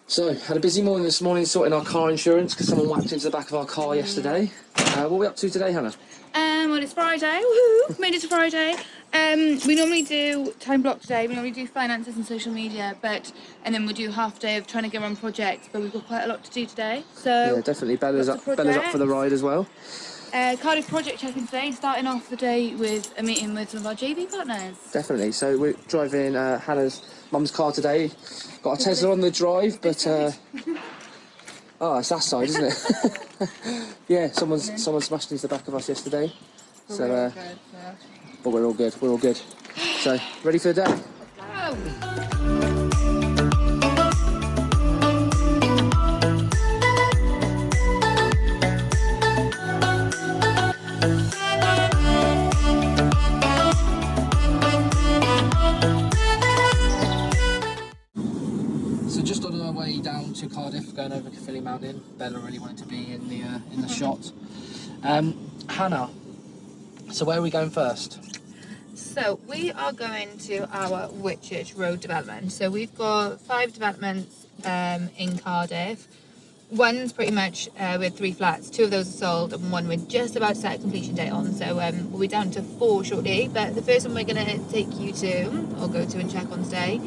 So, had a busy morning this morning sorting our car insurance because someone whacked into the back of our car yesterday. What are we up to today, Hannah? Well, it's Friday. Woohoo! Made it to Friday. We normally do time block today. We normally do finances and social media, and then we do half day of trying to get on projects. But we've got quite a lot to do today. So Yeah, definitely. Bella's up for the ride as well. Cardiff project checking today, starting off the day with a meeting with some of our JV partners. Definitely. So we're driving Hannah's mum's car today. Got a Tesla on the drive, but it's that side, isn't it? Yeah, someone smashed into the back of us yesterday. So, but we're all good. We're all good. So, ready for the day? Let's go. So just on our way down to Cardiff, going over Caerphilly Mountain. Bella really wanted to be in the shot. Hannah, so where are we going first? So we are going to our Whitchurch Road development. So we've got 5 developments in Cardiff. One's pretty much with 3 flats. 2 of those are sold and 1 we're just about to set a completion date on. So we'll be down to 4 shortly. But the first one we're going to take you to, or go to and check on today,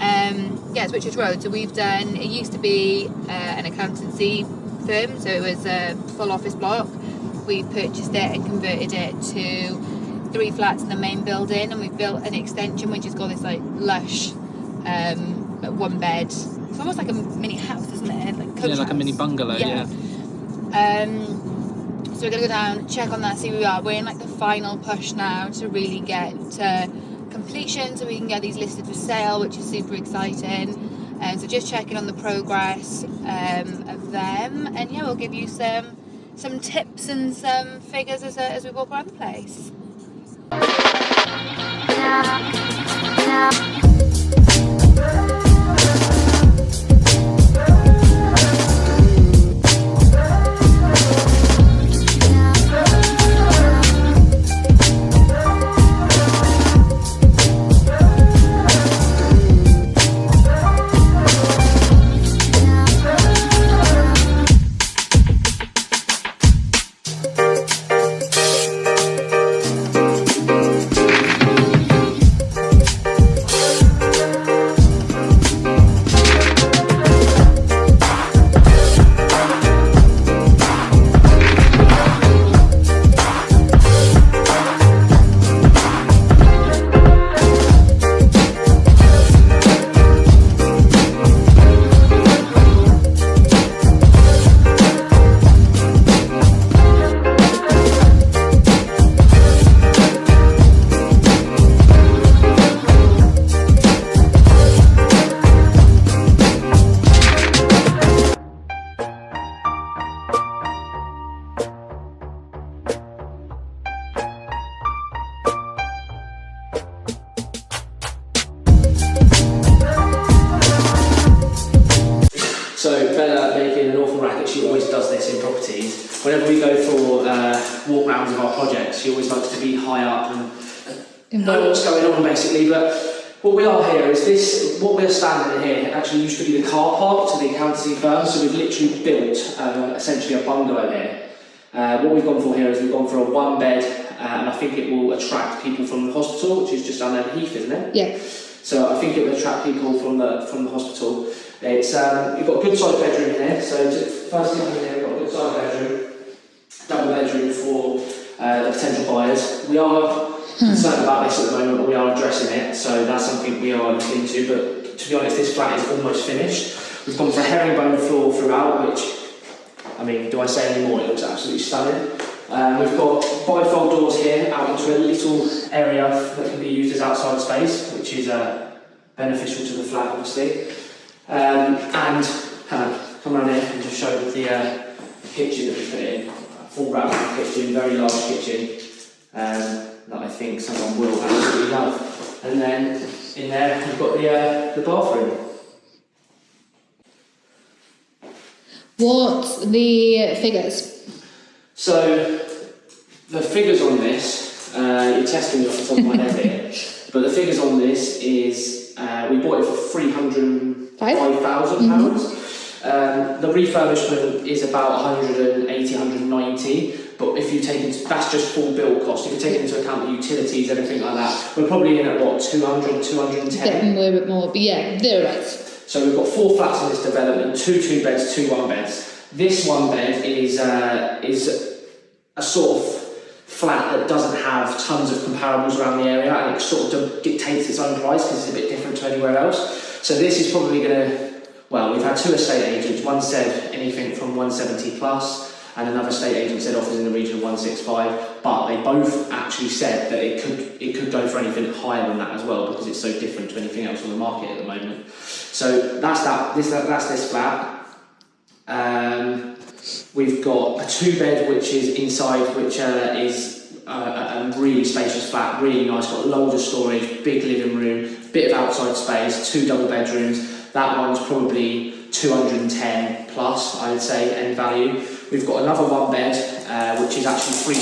it's Whitchurch Road. So we've done, it used to be an accountancy firm, so it was a full office block. We purchased it and converted it to 3 flats in the main building, and we've built an extension which has got this like lush 1 bed. It's almost like a mini house, isn't it? Like coach like house. a mini bungalow, yeah. So we're gonna go down, check on that, see where we are. We're in like the final push now to really get to completion so we can get these listed for sale, which is super exciting. So just checking on the progress of them, and yeah, we'll give you some tips and some figures as we walk around the place. So Bella, making an awful racket, she always does this in properties. Whenever we go for walk rounds of our projects, she always likes to be high up and know what's going on basically. But what we are here is this, what we're standing in here actually used to be the car park to the accountancy firm, so we've literally built essentially a bungalow here. What we've gone for here is we've gone for a 1 bed, and I think it will attract people from the hospital, which is just down there the Heath, isn't it? Yeah. So I think it will attract people from the hospital. It's you've got a good sized bedroom in here. So first thing in here, we've got a good sized bedroom, double bedroom for the potential buyers. We are concerned about this at the moment, but we are addressing it. So that's something we are looking into. But to be honest, this flat is almost finished. We've gone for a herringbone floor throughout, which, I mean, do I say any more? It looks absolutely stunning. We've got bifold doors here out into a little area that can be used as outside space, which is beneficial to the flat, obviously. And come around here and just show the kitchen that we put in. Full wrap kitchen, very large kitchen, that I think someone will absolutely love. And then in there we've got the bathroom. What's the figures? So the figures on this, you're testing me off the top of my head here, but the figures on this is we bought it for 300. £5,000. The refurbishment is about 180, 190, but if you take into, that's just full build cost. If you take into account the utilities, everything like that, we're probably in at what, 200, 210? Getting a bit more, but yeah, thereabouts. So we've got 4 flats in this development, 2 2-beds, 2 1-beds. This 1-bed is a sort of flat that doesn't have tons of comparables around the area, and it sort of dictates its own price because it's a bit different to anywhere else. So this is probably going to, well, we've had 2 estate agents. One said anything from 170 plus, and another estate agent said offers in the region of 165. But they both actually said that it could go for anything higher than that as well, because it's so different to anything else on the market at the moment. So that's this flat. We've got a 2-bed which is inside, which is a really spacious flat, really nice, got loads of storage, big living room, bit of outside space, 2 double bedrooms. That one's probably 210 plus, I would say, end value. We've got another 1-bed, which is actually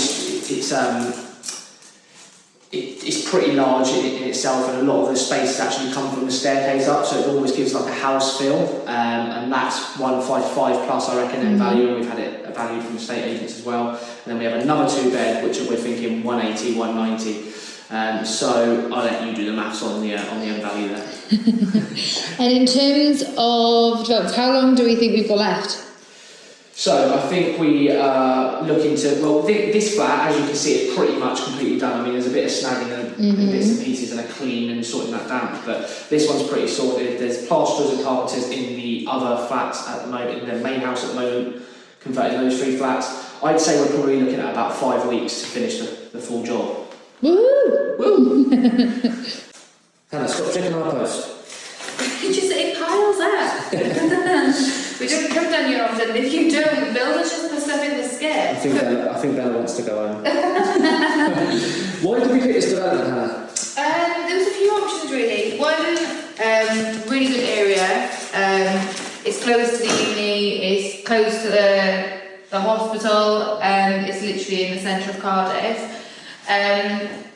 it's pretty large in itself, and a lot of the space actually come from the staircase up, so it almost gives like a house feel, and that's 155 plus, I reckon, end value, and we've had it valued from estate agents as well. And then we have another 2-bed, which we're thinking 180, 190. So I'll let you do the maths on the end value there. And in terms of developments, how long do we think we've got left? So I think we are looking to, well, this flat, as you can see, it's pretty much completely done. I mean, there's a bit of snagging and bits and pieces and a clean and sorting that damp, but this one's pretty sorted. There's plasterers and carpenters in the other flats at the moment, in the main house at the moment, converting those 3 flats. I'd say we're probably looking at about 5 weeks to finish the full job. Woo! Woo! Hannah, stop checking our post. It piles up. We don't come down here often. If you don't, builders just put stuff in the skip. I think Bella wants to go home. Why did we pick this development, Hannah? There was a few options really. One, really good area. It's close to the uni. It's close to the hospital. It's literally in the centre of Cardiff.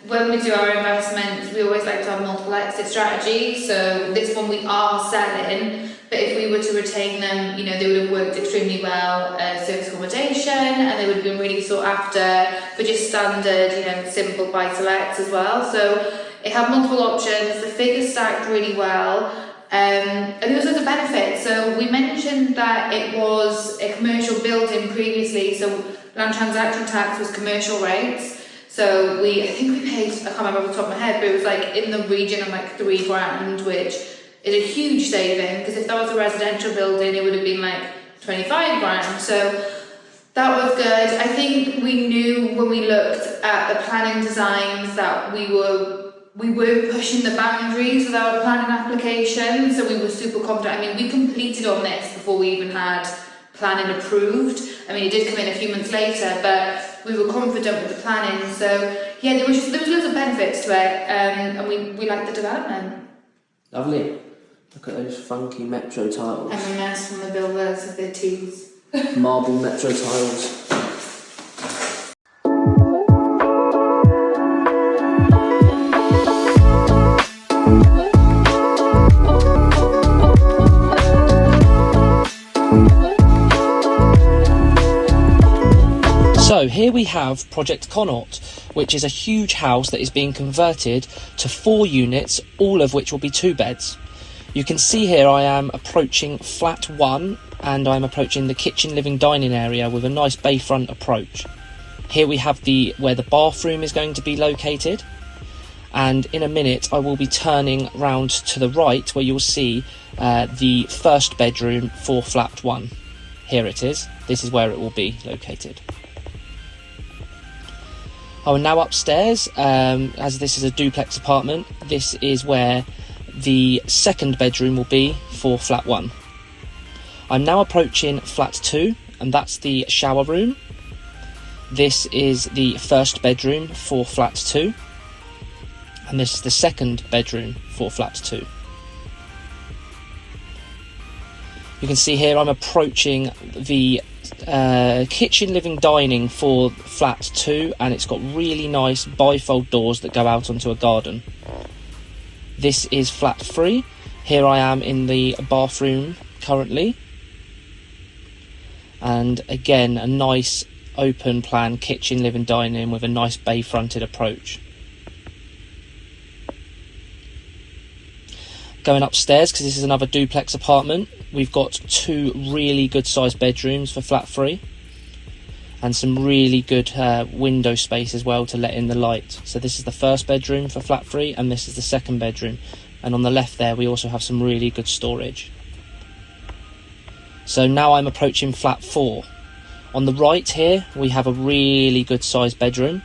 When we do our investments, we always like to have multiple exit strategies. So this one we are selling, but if we were to retain them, you know, they would have worked extremely well as service accommodation, and they would have been really sought after for just standard, you know, simple buy-to-lets as well. So it had multiple options. The figures stacked really well. And there was other benefits. So we mentioned that it was a commercial building previously, so land transaction tax was commercial rates. So I think we paid, I can't remember off the top of my head, but it was like in the region of like £3,000, which is a huge saving, because if that was a residential building, it would have been like 25 grand. So that was good. I think we knew when we looked at the planning designs that we were pushing the boundaries with our planning application, so we were super confident. I mean, we completed on this before we even had planning approved. I mean, it did come in a few months later, but we were confident with the planning. So yeah, there was loads of benefits to it, and we liked the development. Lovely. Look at those funky metro tiles. M&S from the builders with their teas. Marble metro tiles. So here we have Project Connaught, which is a huge house that is being converted to 4 units, all of which will be 2-beds. You can see here I am approaching flat 1, and I'm approaching the kitchen living dining area with a nice bayfront approach. Here we have where the bathroom is going to be located, and in a minute I will be turning round to the right where you'll see the first bedroom for flat 1. Here it is. This is where it will be located. I'm now upstairs, as this is a duplex apartment. This is where the second bedroom will be for flat 1. I'm now approaching flat 2, and that's the shower room. This is the first bedroom for flat 2, and this is the second bedroom for flat 2. You can see here I'm approaching the kitchen living dining for flat 2, and it's got really nice bifold doors that go out onto a garden. This is flat 3, Here I am in the bathroom currently, and again a nice open plan kitchen, living, dining with a nice bay fronted approach. Going upstairs, because this is another duplex apartment, we've got 2 really good sized bedrooms for flat 3 and some really good window space as well to let in the light. So this is the first bedroom for flat 3 and this is the second bedroom, and on the left there we also have some really good storage. So now I'm approaching flat 4. On the right here we have a really good sized bedroom,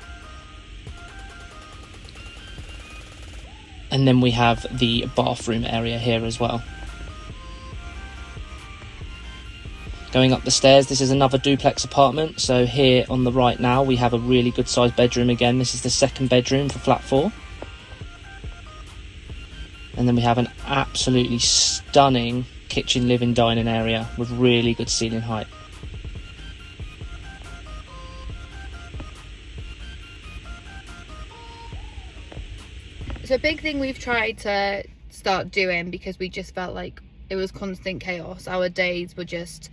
and then we have the bathroom area here as well. Going up the stairs, this is another duplex apartment. So here on the right now we have a really good sized bedroom again. This is the second bedroom for flat 4. And then we have an absolutely stunning kitchen, living, dining area with really good ceiling height. So a big thing we've tried to start doing, because we just felt like it was constant chaos. Our days were just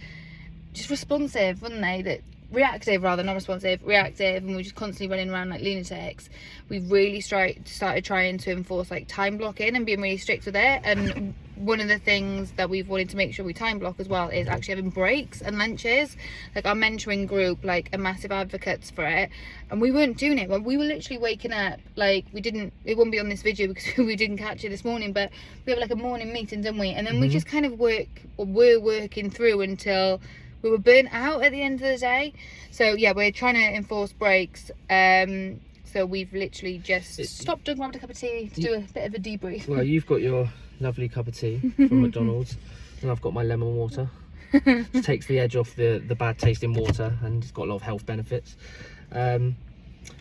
responsive, weren't they? That reactive, rather, not responsive, reactive, and we were just constantly running around like lunatics. We've really started trying to enforce like time blocking and being really strict with it. And one of the things that we've wanted to make sure we time block as well is actually having breaks and lunches. Like our mentoring group, like, are massive advocates for it, and we weren't doing it. Well, we were literally waking up, like, it won't be on this video because we didn't catch it this morning, but we have like a morning meeting, didn't we? And then we just kind of were working through until we were burnt out at the end of the day. So yeah, we're trying to enforce breaks. So we've literally just stopped and grabbed a cup of tea to do a bit of a debrief. Well, you've got your lovely cup of tea from McDonald's, and I've got my lemon water. It takes the edge off the bad tasting water, and it's got a lot of health benefits.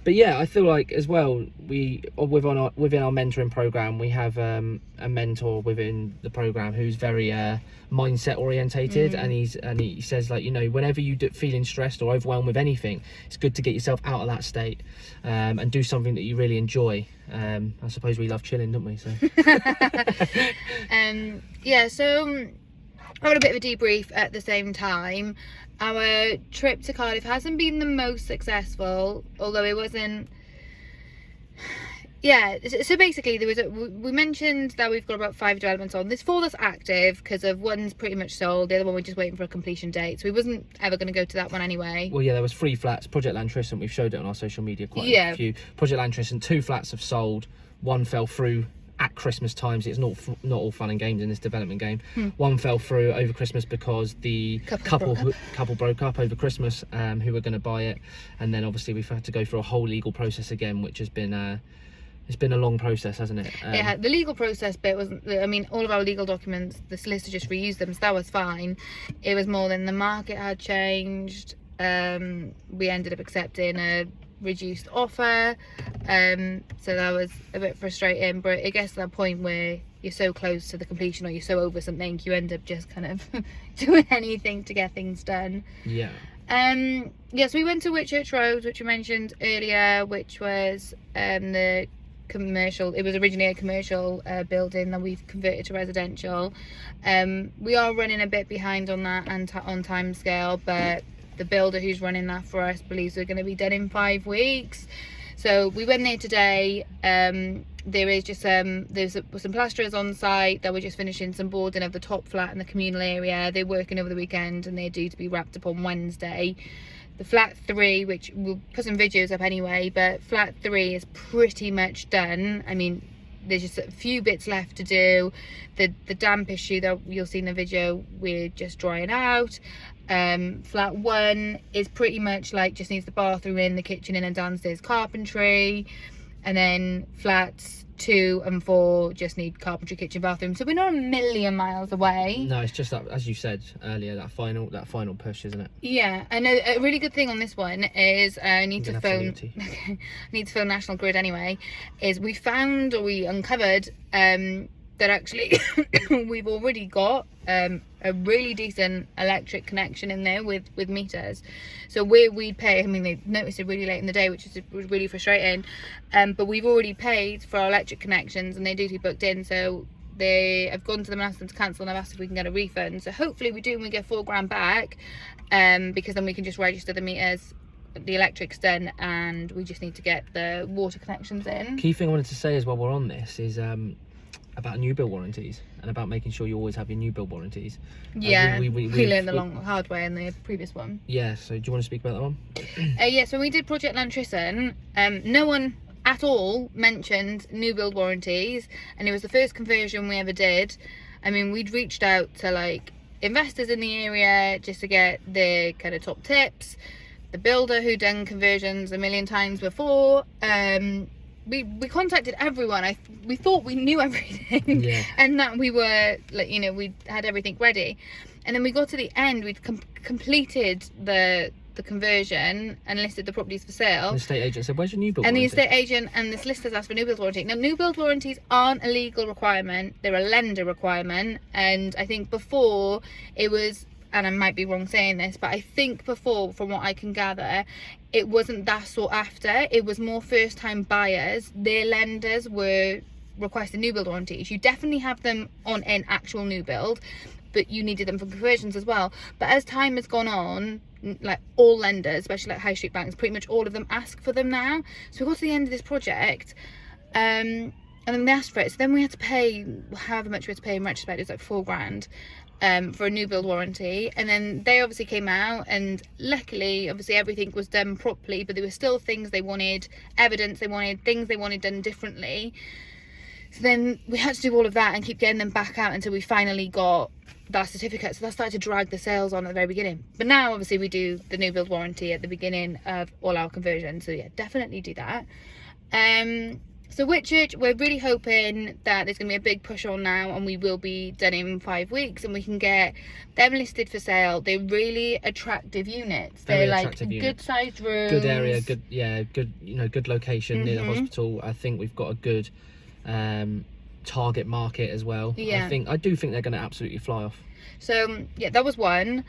But yeah, I feel like as well, within our mentoring program, we have a mentor within the program who's very mindset orientated, and he says, like, you know, whenever you feeling stressed or overwhelmed with anything, it's good to get yourself out of that state and do something that you really enjoy. I suppose we love chilling, don't we? So yeah, so having a bit of a debrief at the same time. Our trip to Cardiff hasn't been the most successful, although it wasn't. Yeah, so basically we mentioned that we've got about 5 developments on. There's 4 that's active because of one's pretty much sold, the other one we're just waiting for a completion date, so we wasn't ever going to go to that one anyway. Well, yeah, there was 3 flats. Project Lantrissan, we've showed it on our social media quite a few. Project Lantrissan, 2 flats have sold, 1 fell through at Christmas times. It's not all fun and games in this development game. 1 fell through over Christmas because the couple broke up over Christmas, who were going to buy it, and then obviously we've had to go through a whole legal process again, which has been it's been a long process, hasn't it? Yeah, the legal process bit wasn't, I mean, all of our legal documents, the solicitor just reused them, so that was fine. It was more than the market had changed. We ended up accepting a reduced offer, so that was a bit frustrating, but it gets to that point where you're so close to the completion or you're so over something, you end up just kind of doing anything to get things done. Yeah. Yes, we went to Whitchurch Road, which we mentioned earlier, which was the commercial. It was originally a commercial building that we've converted to residential. We are running a bit behind on that and on time scale, but the builder who's running that for us believes we're going to be done in 5 weeks. So we went there today. There is just there's some plasterers on site that were just finishing some boarding of the top flat in the communal area. They're working over the weekend and they're due to be wrapped up on Wednesday. The flat 3, which we'll put some videos up anyway, but flat 3 is pretty much done. I mean, there's just a few bits left to do. The damp issue that you'll see in the video, we're just drying out. Flat 1 is pretty much like just needs the bathroom in, the kitchen in and downstairs carpentry, and then flats 2 and 4 just need carpentry, kitchen, bathroom. So we're not a million miles away. No, it's just that, as you said earlier, that final push, isn't it? Yeah, and a really good thing on this one is I need to phone National Grid anyway. Is we uncovered that actually we've already got a really decent electric connection in there with meters. So we'd pay, I mean, they noticed it really late in the day, which was really frustrating, but we've already paid for our electric connections and they're duty booked in, so I've gone to them and asked them to cancel, and I've asked if we can get a refund. So hopefully we do, and we get £4,000 back, because then we can just register the meters, the electric's done, and we just need to get the water connections in. Key thing I wanted to say as well, we're on this, is about new build warranties, and about making sure you always have your new build warranties. Yeah, we learned the hard way in the previous one. Yeah, so do you want to speak about that one? Yeah, so when we did Project Lantrison, no one at all mentioned new build warranties, and it was the first conversion we ever did. I mean, we'd reached out to like investors in the area just to get their kind of top tips. The builder who done conversions a million times before, we contacted everyone. We thought we knew everything, yeah. and that we were like, you know, we had everything ready, and then we got to the end, we'd completed the conversion and listed the properties for sale. The estate agent said, where's your new build and warranty? The estate agent and the solicitors asked for new build warranty. Now, new build warranties aren't a legal requirement, they're a lender requirement. And I think before it was, and I might be wrong saying this, but I think before, from what I can gather, it wasn't that sought after. It was more first time buyers, their lenders were requesting new build warranties. You definitely have them on an actual new build, but you needed them for conversions as well. But as time has gone on, like all lenders, especially like high street banks, pretty much all of them ask for them now. So we got to the end of this project, and then they asked for it. So then we had to pay however much we had to pay in retrospect. It was like £4,000 for a new build warranty. And then they obviously came out, and luckily obviously everything was done properly, but there were still things they wanted, evidence they wanted, things they wanted done differently. So then we had to do all of that and keep getting them back out until we finally got that certificate. So that started to drag the sales on at the very beginning. But now obviously we do the new build warranty at the beginning of all our conversions. So yeah, definitely do that. So Whitchurch, we're really hoping that there's going to be a big push on now, and we will be done in 5 weeks, and we can get them listed for sale. They're really attractive units. They're like good sized rooms, good area, good, yeah, good, you know, good location near the hospital. I think we've got a good target market as well. Yeah, I do think they're going to absolutely fly off. So yeah, that was one.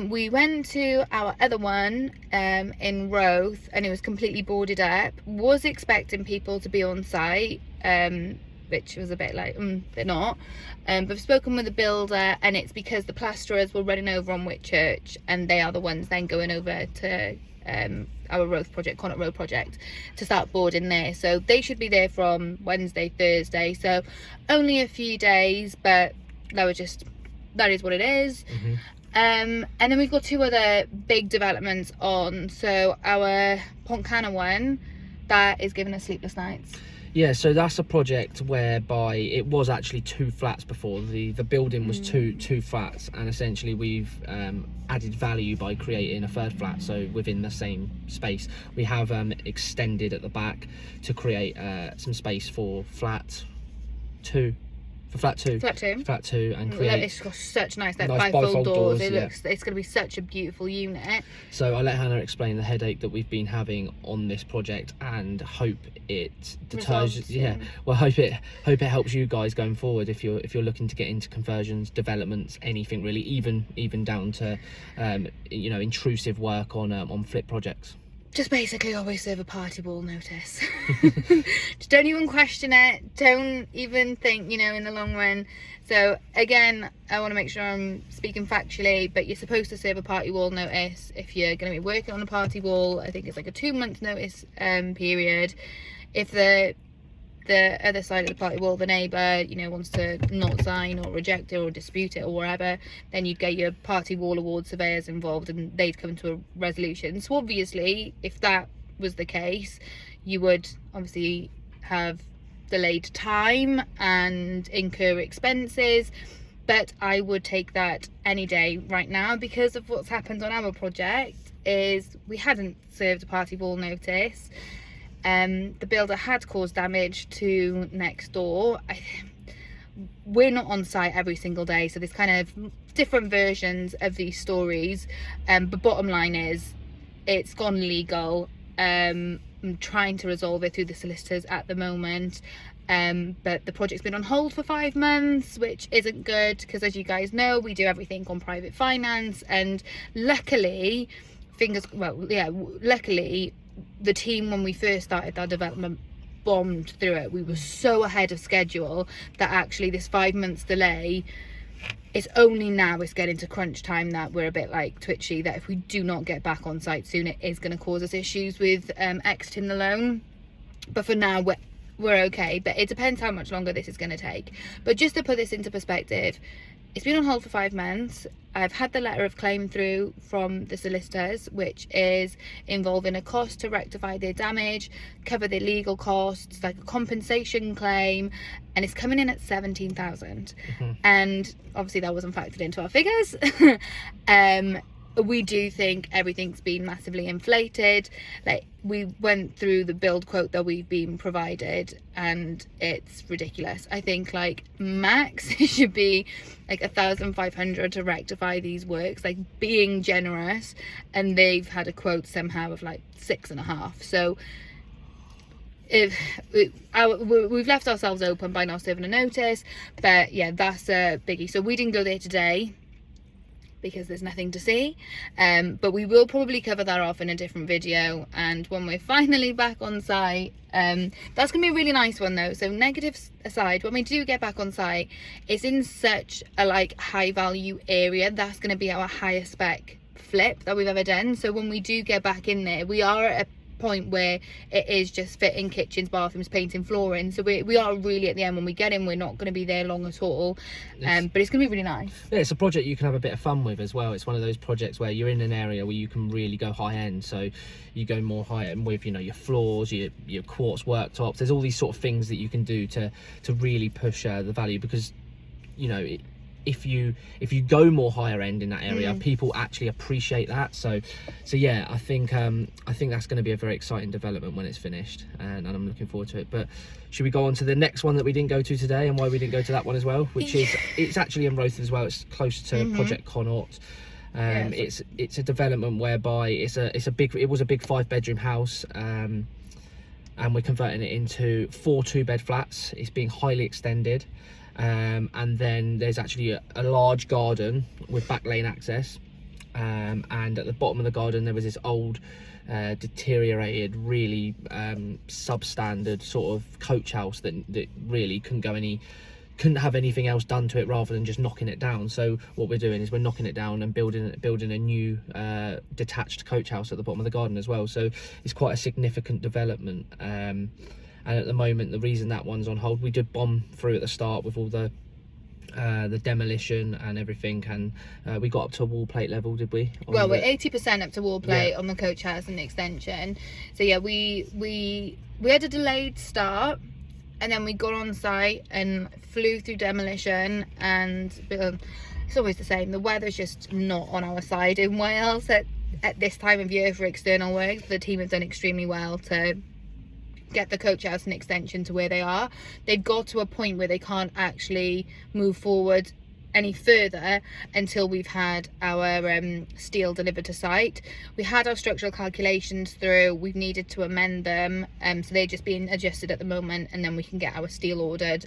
We went to our other one in Roath, and it was completely boarded up. Was expecting people to be on site, which was a bit like they're not. But I've spoken with the builder, and it's because the plasterers were running over on Whitchurch, and they are the ones then going over to our Roath project, Connaught Road project, to start boarding there. So they should be there from Wednesday, Thursday. So only a few days, but that is what it is. And then we've got two other big developments on. So our Pontcanna one, that is giving us sleepless nights. Yeah, so that's a project whereby it was actually 2 flats before. The building was two flats, and essentially we've added value by creating a 3rd flat. So within the same space, we have extended at the back to create some space for flat 2. For flat two, and create. It's got such nice bifold doors. It's going to be such a beautiful unit. So I'll let Hannah explain the headache that we've been having on this project, and hope it deters. Results, yeah. Well, hope it helps you guys going forward if you're looking to get into conversions, developments, anything really, even down to you know, intrusive work on flip projects. Just basically always serve a party wall notice. Just don't even question it. Don't even think, you know, in the long run. So again, I want to make sure I'm speaking factually, but you're supposed to serve a party wall notice if you're going to be working on a party wall. I think it's like a 2-month notice period. If the other side of the party wall, the neighbour, you know, wants to not sign or reject it or dispute it or whatever, then you'd get your party wall award surveyors involved, and they'd come to a resolution. So obviously, if that was the case, you would obviously have delayed time and incur expenses, but I would take that any day right now, because of what's happened on our project is we hadn't served a party wall notice. The builder had caused damage to next door. We're not on site every single day, so there's kind of different versions of these stories, but bottom line is it's gone legal. I'm trying to resolve it through the solicitors at the moment, but the project's been on hold for 5 months, which isn't good, because as you guys know, we do everything on private finance, and luckily luckily the team, when we first started our development bombed through it. We were so ahead of schedule that actually this 5 months delay, it's only now it's getting to crunch time that we're a bit like twitchy, that if we do not get back on site soon, it is going to cause us issues with exiting the loan. But for now, we're okay. But it depends how much longer this is going to take. But just to put this into perspective, it's been on hold for 5 months. I've had the letter of claim through from the solicitors, which is involving a cost to rectify their damage, cover their legal costs, like a compensation claim, and it's coming in at 17,000. And obviously that wasn't factored into our figures. We do think everything's been massively inflated. Like, we went through the build quote that we've been provided and it's ridiculous. I think like max it should be like 1,500 to rectify these works, like being generous, and they've had a quote somehow of like 6.5. So if we've left ourselves open by not serving a notice, but yeah, that's a biggie. So we didn't go there today because there's nothing to see, but we will probably cover that off in a different video. And when we're finally back on site, that's gonna be a really nice one though. So negatives aside, when we do get back on site, it's in such a like high value area. That's gonna be our highest spec flip that we've ever done. So when we do get back in there, we are at a point where it is just fitting kitchens, bathrooms, painting, flooring. So we are really at the end. When we get in, we're not going to be there long at all, but it's going to be really nice. Yeah, it's a project you can have a bit of fun with as well. It's one of those projects where you're in an area where you can really go high end. So you go more high end with, you know, your floors, your quartz worktops. There's all these sort of things that you can do to really push the value, because, you know, if you go more higher end in that area, people actually appreciate that. So yeah, I think that's going to be a very exciting development when it's finished, and I'm looking forward to it. But should we go on to the next one that we didn't go to today, and why we didn't go to that one as well, which is, it's actually in Rothes as well. It's close to Project Connaught. It's a development whereby it was a big 5-bedroom house, and we're converting it into 4 2-bed flats. It's being highly extended. And then there's actually a large garden with back lane access, and at the bottom of the garden there was this old deteriorated, really substandard sort of coach house that really couldn't have anything else done to it rather than just knocking it down. So what we're doing is we're knocking it down and building a new detached coach house at the bottom of the garden as well. So it's quite a significant development. And at the moment, the reason that one's on hold, we did bomb through at the start with all the demolition and everything, and we got up to a wall plate level, did we? Well, we're 80% up to wall plate on the coach house and the extension. So yeah, we had a delayed start, and then we got on site and flew through demolition, and it's always the same. The weather's just not on our side in Wales at this time of year for external work. The team have done extremely well to get the coach house and extension to where they are. They've got to a point where they can't actually move forward any further until we've had our steel delivered to site. We had our structural calculations through, we've needed to amend them, so they're just being adjusted at the moment, and then we can get our steel ordered,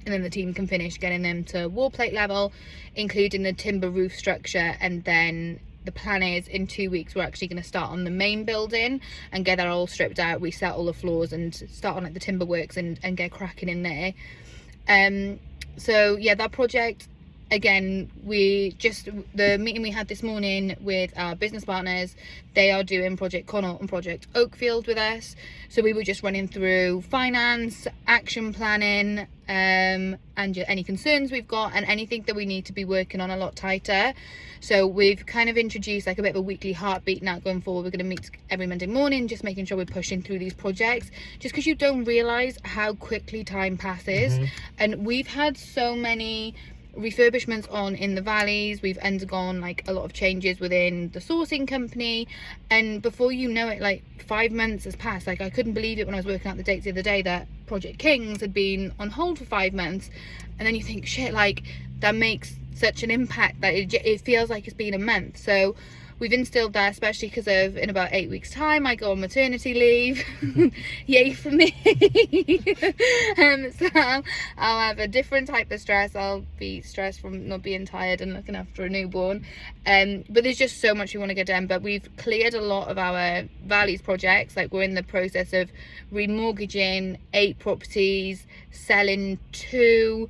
and then the team can finish getting them to wall plate level, including the timber roof structure. And then the plan is in 2 weeks we're actually going to start on the main building and get that all stripped out, reset all the floors, and start on like the timber works and get cracking in there. So yeah, that project, again, the meeting we had this morning with our business partners, they are doing Project Connaught and Project Oakfield with us. So we were just running through finance, action planning, and any concerns we've got and anything that we need to be working on a lot tighter. So we've kind of introduced like a bit of a weekly heartbeat now going forward. We're going to meet every Monday morning, just making sure we're pushing through these projects, just because you don't realise how quickly time passes. And we've had so many refurbishments on in the valleys. We've undergone like a lot of changes within the sourcing company, and before you know it, like 5 months has passed. Like, I couldn't believe it when I was working out the dates the other day that Project Kings had been on hold for 5 months, and then you think, shit, like that makes such an impact that it feels like it's been a month. So we've instilled that, especially because of in about 8 weeks time I go on maternity leave. Yay for me. So I'll have a different type of stress. I'll be stressed from not being tired and looking after a newborn, but there's just so much we want to get done. But we've cleared a lot of our valleys projects. Like, we're in the process of remortgaging 8 properties, selling 2.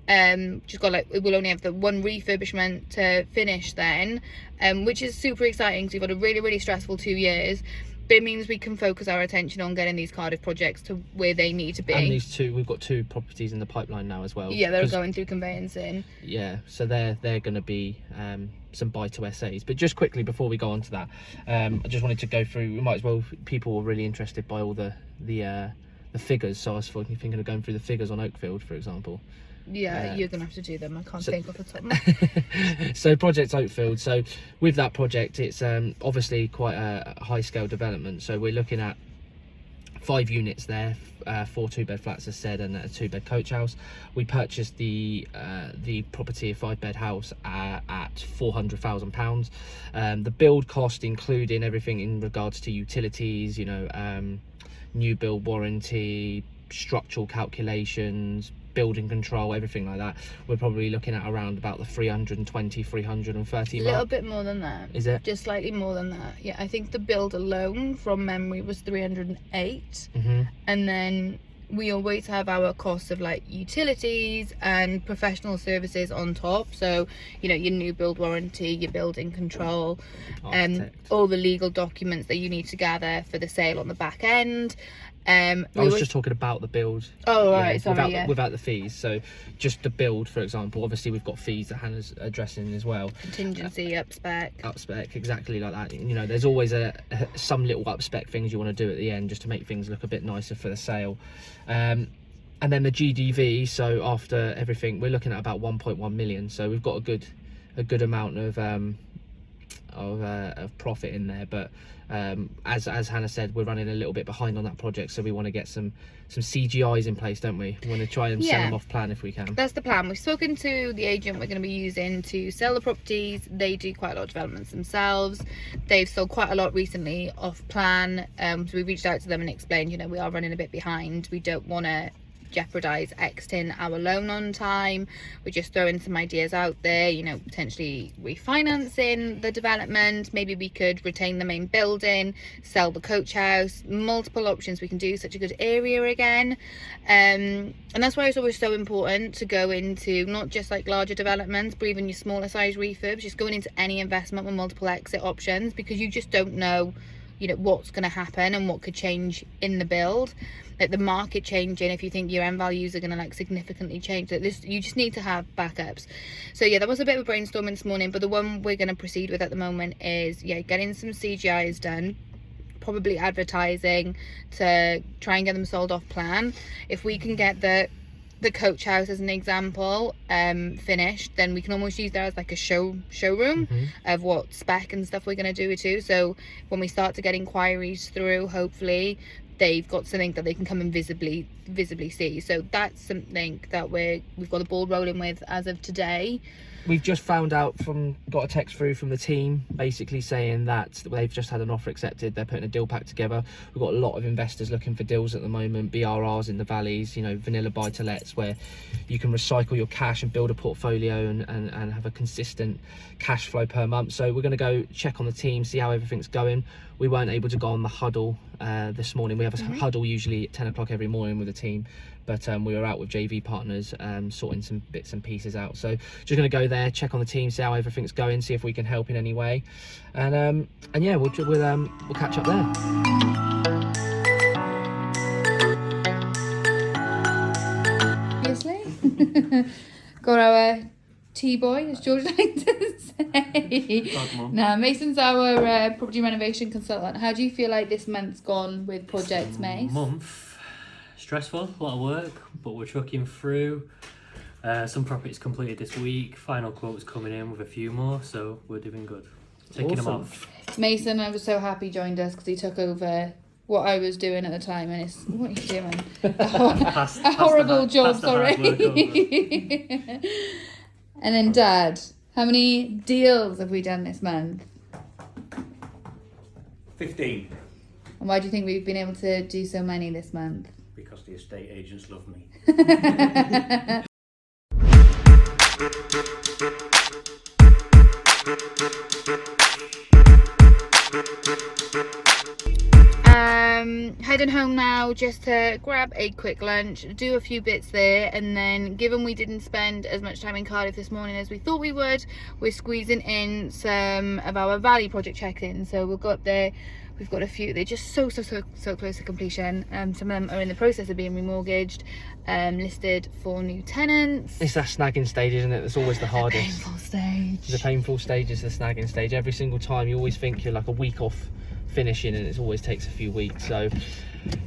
Just got like, we'll only have the 1 refurbishment to finish then, which is super exciting because we've got a really stressful 2 years, but it means we can focus our attention on getting these Cardiff projects to where they need to be. And these 2, we've got 2 properties in the pipeline now as well. Yeah, they're going through conveyancing. Yeah, so they're going to be some buy to SAs. But just quickly before we go on to that, I just wanted to go through, we might as well, people were really interested by all the figures, so I was thinking of going through the figures on Oakfield, for example. Yeah, you're gonna have to do them. I can't think off the top of my head. So Project Oakfield, so with that project, it's obviously quite a high scale development. So we're looking at 5 units there, 4 2-bed flats as said, and a 2-bed coach house. We purchased the property, a 5-bed house, at £400,000. The build cost, including everything in regards to utilities, you know, new build warranty, structural calculations, building control, everything like that, we're probably looking at around about the 320, 330 mark. A little bit more than that. Is it? Just slightly more than that. Yeah, I think the build alone from memory was 308. And then we always have our costs of like utilities and professional services on top. So, you know, your new build warranty, your building control, and all the legal documents that you need to gather for the sale on the back end. I was just talking about the build. Oh, right, sorry, without the fees. So just the build, for example, obviously we've got fees that Hannah's addressing as well. Contingency, up spec, exactly like that. You know, there's always some little up spec things you want to do at the end just to make things look a bit nicer for the sale. And then the GDV, so after everything, we're looking at about 1.1 million. So we've got a good amount of profit in there, but as Hannah said, we're running a little bit behind on that project, so we want to get some CGIs in place, don't we? We want to try and sell them off plan if we can. That's the plan. We've spoken to the agent we're going to be using to sell the properties. They do quite a lot of developments themselves. They've sold quite a lot recently off plan, so we reached out to them and explained, you know, we are running a bit behind. We don't want to jeopardize exiting our loan on time. We're just throwing some ideas out there, you know, potentially refinancing the development. Maybe we could retain the main building, sell the coach house, multiple options we can do. Such a good area again, and that's why it's always so important to go into not just like larger developments, but even your smaller size refurbs, just going into any investment with multiple exit options, because you just don't know, you know, what's going to happen and what could change in the build. Like the market changing, if you think your end values are going to like significantly change, that this, you just need to have backups. So yeah, that was a bit of a brainstorming this morning, but the one we're going to proceed with at the moment is getting some CGIs done, probably advertising to try and get them sold off plan. If we can get the coach house as an example finished, then we can almost use that as like a showroom of what spec and stuff we're going to do it to. So when we start to get inquiries through, hopefully they've got something that they can come and visibly see. So that's something that we've got the ball rolling with as of today. We've just found out got a text through from the team basically saying that they've just had an offer accepted. They're putting a deal pack together. We've got a lot of investors looking for deals at the moment, BRRs in the valleys, you know, vanilla buy to lets where you can recycle your cash and build a portfolio and have a consistent cash flow per month. So we're going to go check on the team, see how everything's going. We weren't able to go on the huddle this morning. We have a huddle usually at 10 o'clock every morning with the team, but we were out with JV partners sorting some bits and pieces out. So just going to go there, check on the team, see how everything's going, see if we can help in any way, and yeah, we'll catch up there. Obviously. Got our T-boy, as George likes to say. Now, Mason's our property renovation consultant. How do you feel like this month's gone with projects, Mace? Month. Stressful, a lot of work, but we're trucking through. Some properties completed this week. Final quotes coming in with a few more, so we're doing good. Taking them off. Mason, I was so happy, joined us because he took over what I was doing at the time, and it's, what are you doing? A horrible job, sorry. And then Dad, how many deals have we done this month? 15. And why do you think we've been able to do so many this month? Because the estate agents love me. Heading home now just to grab a quick lunch, do a few bits there, and then given we didn't spend as much time in Cardiff this morning as we thought we would, we're squeezing in some of our Valley project check-ins. So we'll go up there. We've got a few. They're just so close to completion. Some of them are in the process of being remortgaged, listed for new tenants. It's that snagging stage, isn't it? That's always the hardest. Painful stage. The painful stage is the snagging stage. Every single time you always think you're like a week off finishing, and it always takes a few weeks. So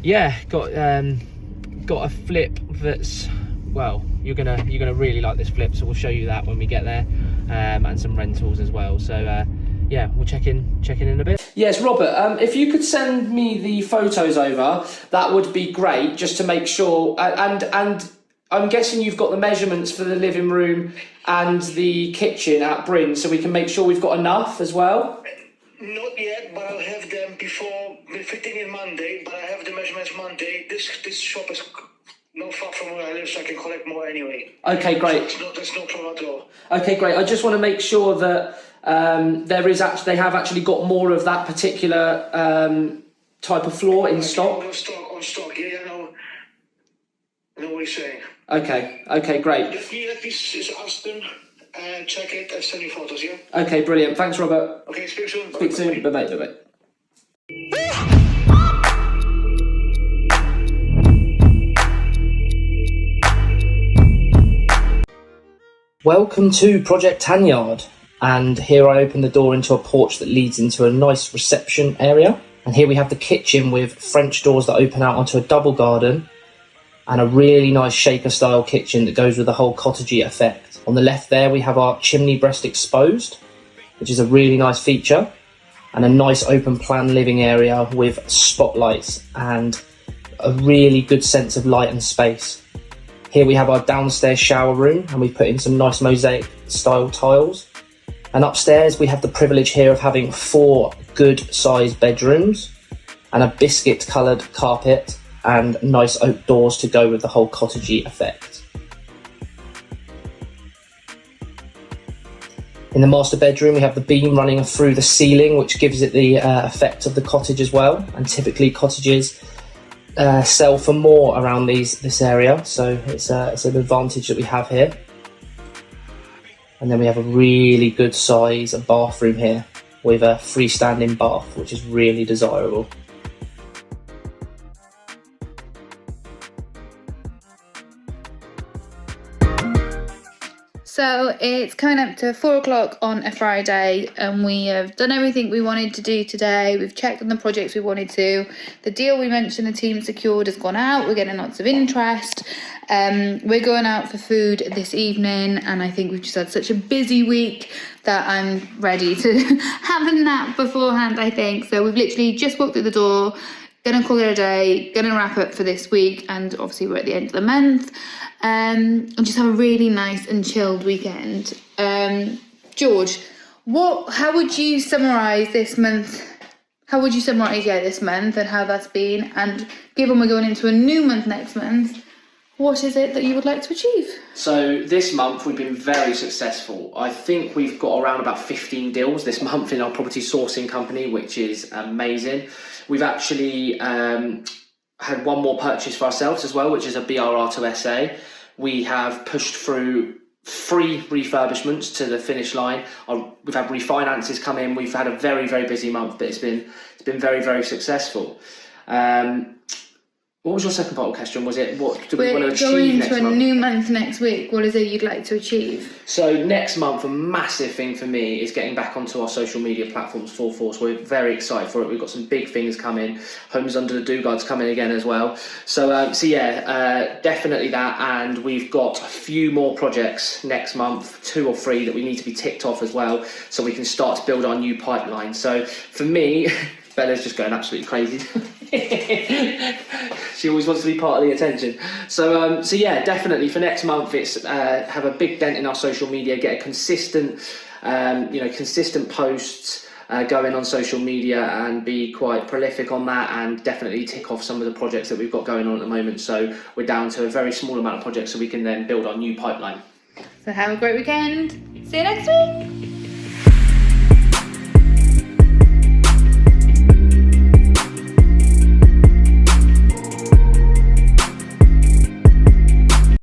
yeah, got a flip that's, well, you're gonna really like this flip, so we'll show you that when we get there, and some rentals as well. So yeah, we'll check in in a bit. Yes, Robert, if you could send me the photos over, that would be great, just to make sure, and I'm guessing you've got the measurements for the living room and the kitchen at Bryn, so we can make sure we've got enough as well. Not yet, but I'll have them before the fitting in Monday, but I have the measurements Monday. This shop is not far from where I live, so I can collect more anyway. Okay, great. So that's no problem at all. Okay, great. I just want to make sure that they have actually got more of that particular type of floor in stock. On stock, yeah, I know what you're saying. Okay, great. Let me ask them and check it and send you photos, yeah? Okay, brilliant. Thanks, Robert. Okay, speak soon. Speak soon. Bye-bye. Welcome to Project Tanyard, and here I open the door into a porch that leads into a nice reception area, and here we have the kitchen with French doors that open out onto a double garden and a really nice shaker style kitchen that goes with the whole cottagey effect. On the left there we have our chimney breast exposed, which is a really nice feature, and a nice open plan living area with spotlights and a really good sense of light and space. Here we have our downstairs shower room, and we put in some nice mosaic style tiles. And upstairs we have the privilege here of having 4 good sized bedrooms and a biscuit coloured carpet and nice oak doors to go with the whole cottagey effect. In the master bedroom we have the beam running through the ceiling, which gives it the effect of the cottage as well, and typically cottages sell for more around this area, so it's an advantage that we have here. And then we have a really good size bathroom here with a freestanding bath, which is really desirable. So it's coming up to 4 o'clock on a Friday, and we have done everything we wanted to do today. We've checked on the projects we wanted to. The deal we mentioned the team secured has gone out. We're getting lots of interest. We're going out for food this evening, and I think we've just had such a busy week that I'm ready to have a nap beforehand, I think. So we've literally just walked through the door, gonna call it a day, gonna wrap up for this week, and obviously we're at the end of the month. And just have a really nice and chilled weekend. George, how would you summarise this month? How would you summarise this month and how that's been? And given we're going into a new month next month, what is it that you would like to achieve? So this month we've been very successful. I think we've got around about 15 deals this month in our property sourcing company, which is amazing. We've actually had one more purchase for ourselves as well, which is a BRR to SA. We have pushed through 3 refurbishments to the finish line. We've had refinances come in. We've had a very, very busy month, but it's been very, very successful. What was your second part of the question? Was it what do we want to achieve next month? We're going into a new month next week. What is it you'd like to achieve? So next month, a massive thing for me is getting back onto our social media platforms full force. We're very excited for it. We've got some big things coming. Homes Under the Dugard's coming again as well. So yeah, definitely that. And we've got a few more projects next month, 2 or 3 that we need to be ticked off as well, so we can start to build our new pipeline. So for me, Bella's just going absolutely crazy. She always wants to be part of the attention. So yeah, definitely for next month, it's have a big dent in our social media, get a consistent, consistent posts, go in on social media and be quite prolific on that, and definitely tick off some of the projects that we've got going on at the moment. So we're down to a very small amount of projects, so we can then build our new pipeline. So have a great weekend. See you next week.